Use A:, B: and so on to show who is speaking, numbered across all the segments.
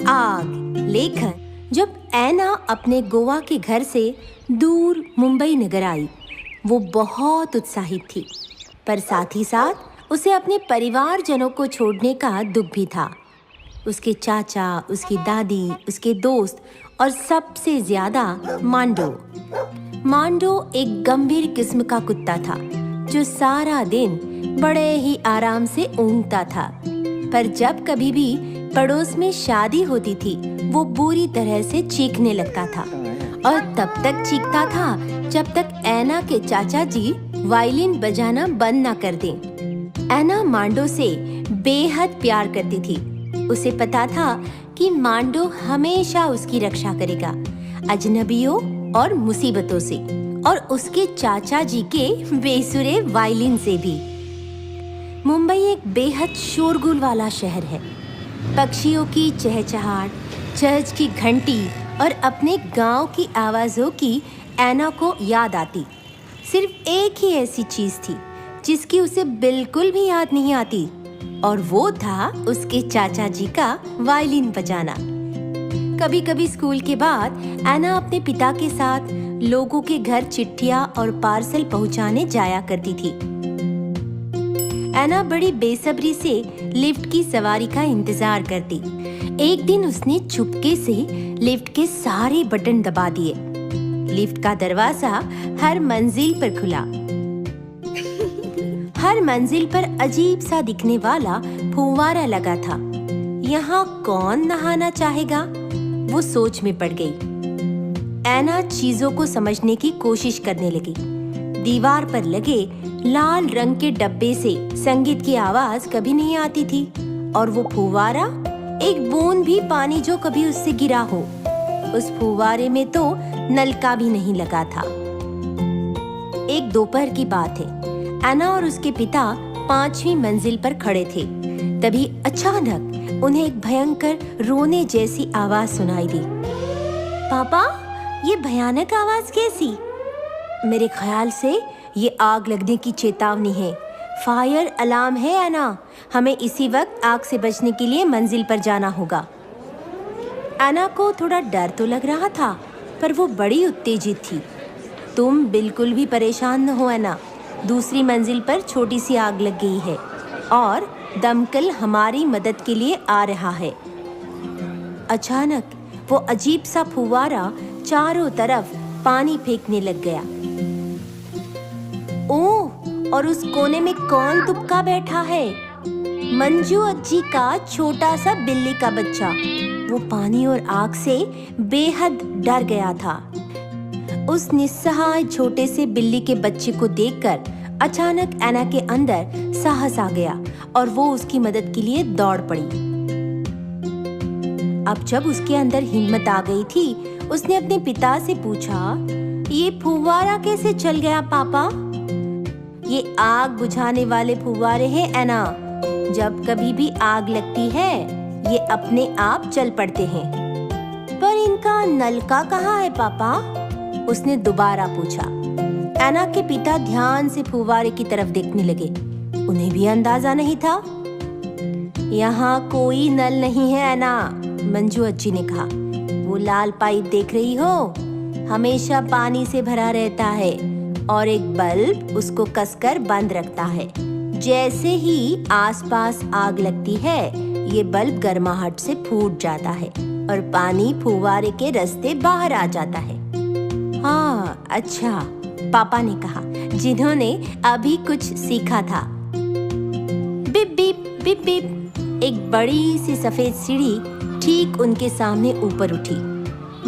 A: आग। लेखन। जब ऐना अपने गोवा के घर से दूर मुंबई नगर आई, वो बहुत उत्साहित थी, पर साथ ही साथ उसे अपने परिवारजनों को छोड़ने का दुख भी था। उसके चाचा, उसकी दादी, उसके दोस्त और सबसे ज्यादा मांडो एक गंभीर किस्म का कुत्ता था, जो सारा दिन बड़े ही आराम से ऊँघता था। पर जब कभी भी पड़ोस में शादी होती थी, वो बुरी तरह से चीखने लगता था, और तब तक चीखता था जब तक ऐना के चाचा जी वायलिन बजाना बंद न कर दें। ऐना मांडो से बेहद प्यार करती थी। उसे पता था कि मांडो हमेशा उसकी रक्षा करेगा, अजनबियों और मुसीबतों से, और उसके चाचा जी के बेसुरे वायलिन से भी। मुंबई एक बेहद शोरगुल वाला शहर है। पक्षियों की चहचहाट, चर्च की घंटी और अपने गांव की आवाज़ों की ऐना को याद आती। सिर्फ एक ही ऐसी चीज़ थी जिसकी उसे बिल्कुल भी याद नहीं आती, और वो था उसके चाचा जी का वायलिन बजाना। कभी कभी स्कूल के बाद ऐना अपने पिता के साथ लोगों के घर चिट्ठियाँ और पार्सल पहुँचाने जाया करती थी। ऐना बड़ी बेसब्री से लिफ्ट की सवारी का इंतजार करती। एक दिन उसने चुपके से लिफ्ट के सारे बटन दबा दिए। लिफ्ट का दरवाजा हर मंजिल पर खुला। हर मंजिल पर अजीब सा दिखने वाला फुव्वारा लगा था। यहाँ कौन नहाना चाहेगा? वो सोच में पड़ गई। ऐना चीजों को समझने की कोशिश करने लगी। दीवार पर लगे लाल रंग के डब्बे से संगीत की आवाज कभी नहीं आती थी, और वो फुव्वारा, एक बूंद भी पानी जो कभी उससे गिरा हो, उस फुव्वारे में तो नलका भी नहीं लगा था। एक दोपहर की बात है। ऐना और उसके पिता 5वीं मंजिल पर खड़े थे। तभी अचानक उन्हें एक भयंकर रोने जैसी आवाज सुनाई दी। पापा, ये भयानक आवाज कैसी? मेरे ख्याल से ये आग लगने की चेतावनी है। फायर अलार्म है ऐना। हमें इसी वक्त आग से बचने के लिए मंजिल पर जाना होगा। ऐना को थोड़ा डर तो लग रहा था, पर वो बड़ी उत्तेजित थी। तुम बिल्कुल भी परेशान न हो ऐना। दूसरी मंजिल पर छोटी सी आग लग गई है और दमकल हमारी मदद के लिए आ रहा है। अचानक वो अजीब सा फुव्वारा चारों तरफ पानी फेंकने लग गया। ओह, और उस कोने में कौन तुपका बैठा है? मंजू अज्जी का छोटा सा बिल्ली का बच्चा। वो पानी और आग से बेहद डर गया था। उस निस्सहाय छोटे से बिल्ली के बच्चे को देखकर अचानक ऐना के अंदर साहस आ गया और वो उसकी मदद के लिए दौड़ पड़ी। अब जब उसके अंदर हिम्मत आ गई थी, उसने अपने पिता से पूछा, ये फुव्वारा कैसे चल गया पापा? ये आग बुझाने वाले फुव्वारे हैं ऐना। जब कभी भी आग लगती है, ये अपने आप चल पड़ते हैं। पर इनका नलका कहाँ है पापा? उसने दोबारा पूछा। ऐना के पिता ध्यान से फुव्वारे की तरफ देखने लगे। उन्हें भी अंदाजा नहीं था। यहाँ कोई नल नहीं है ऐना, मंजू अज्जी ने कहा। वो लाल पाइप देख रही हो, हमेशा पानी से भरा रहता है और एक बल्ब उसको कसकर बंद रखता है। जैसे ही आसपास आग लगती है, ये बल्ब गर्माहट से फूट जाता है और पानी फुव्वारे के रास्ते बाहर आ जाता है। हाँ, अच्छा, पापा ने कहा, जिन्होंने अभी कुछ सीखा था। बिप बिप बिप बिप, एक बड़ी सी सफेद सीढ़ी ठीक उनके सामने ऊपर उठी।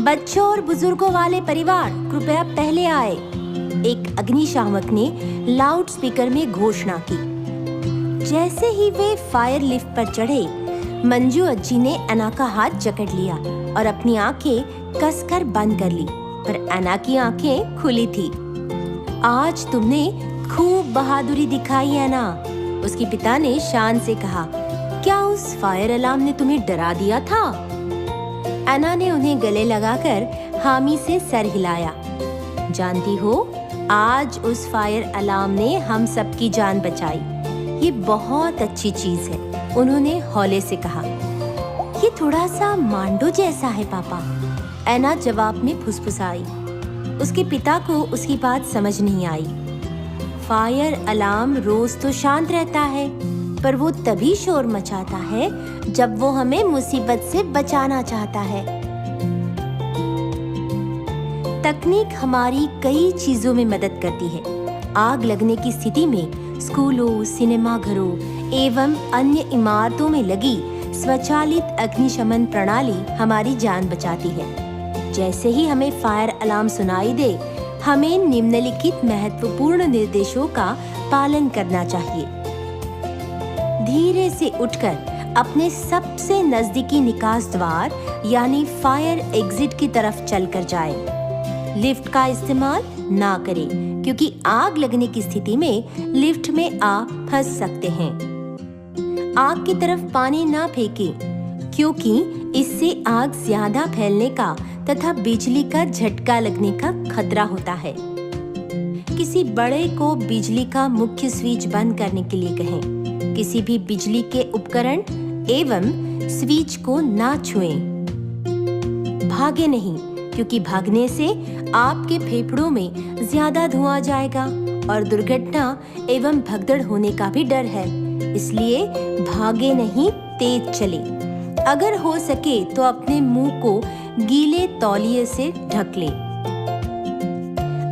A: बच्चों और बुजुर्गों वाले परिवार कृपया पहले आए, एक अग्निशामक ने लाउड स्पीकर में घोषणा की। जैसे ही वे फायर लिफ्ट पर चढ़े, मंजू अज्जी ने ऐना का हाथ जकड़ लिया और अपनी आंखें कसकर बंद कर ली, पर ऐना की आंखें खुली थी। आज तुमने खूब बहादुरी दिखाई ऐना, उसके पिता ने शान से कहा। क्या उस फायर अलार्म ने तुम्हें डरा दिया था? ऐना ने उन्हें गले लगाकर हामी से सर हिलाया। जानती हो, आज उस फायर अलार्म ने हम सबकी जान बचाई। ये बहुत अच्छी चीज है, उन्होंने हौले से कहा। ये थोड़ा सा मांडो जैसा है पापा, एना जवाब में फुसफुसाई। उसके पिता को उसकी बात समझ नहीं आई। फायर अलार्म रोज तो शांत रहता है, पर वो तभी शोर मचाता है जब वो हमें मुसीबत से बचाना चाहता है। तकनीक हमारी कई चीजों में मदद करती है। आग लगने की स्थिति में स्कूलों, सिनेमाघरों एवं अन्य इमारतों में लगी स्वचालित अग्निशमन प्रणाली हमारी जान बचाती है। जैसे ही हमें फायर अलार्म सुनाई दे, हमें निम्नलिखित महत्वपूर्ण निर्देशों का पालन करना चाहिए। धीरे से उठकर अपने सबसे नजदीकी निकास द्वार यानी फायर एग्जिट की तरफ चलकर जाएं। लिफ्ट का इस्तेमाल ना करें, क्योंकि आग लगने की स्थिति में लिफ्ट में आप फंस सकते हैं। आग की तरफ पानी ना फेंकें, क्योंकि इससे आग ज्यादा फैलने का तथा बिजली का झटका लगने का खतरा होता है। किसी बड़े को बिजली का मुख्य स्विच बंद करने के लिए कहें। किसी भी बिजली के उपकरण एवं स्विच को ना छुएं। भागे नहीं, क्योंकि भागने से आपके फेफड़ों में ज्यादा धुआं जाएगा और दुर्घटना एवं भगदड़ होने का भी डर है। इसलिए भागे नहीं, तेज चले। अगर हो सके तो अपने मुंह को गीले तौलिए से ढक लें।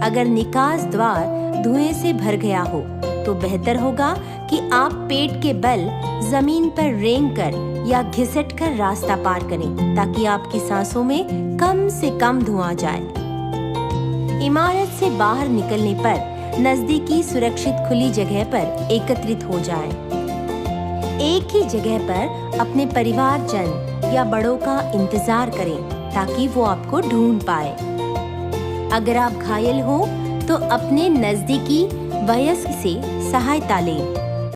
A: अगर निकास द्वार धुएं से भर गया हो तो बेहतर होगा कि आप पेट के बल जमीन पर रेंगकर या घिसटकर रास्ता पार करें, ताकि आपकी सांसों में कम से कम धुआं जाए। इमारत से बाहर निकलने पर नजदीकी सुरक्षित खुली जगह पर एकत्रित हो जाएं। एक ही जगह पर अपने परिवारजन या बड़ों का इंतजार करें, ताकि वो आपको ढूंढ पाए। अगर आप घायल हो तो अपने नजदीकी वयस्क से सहायता लें।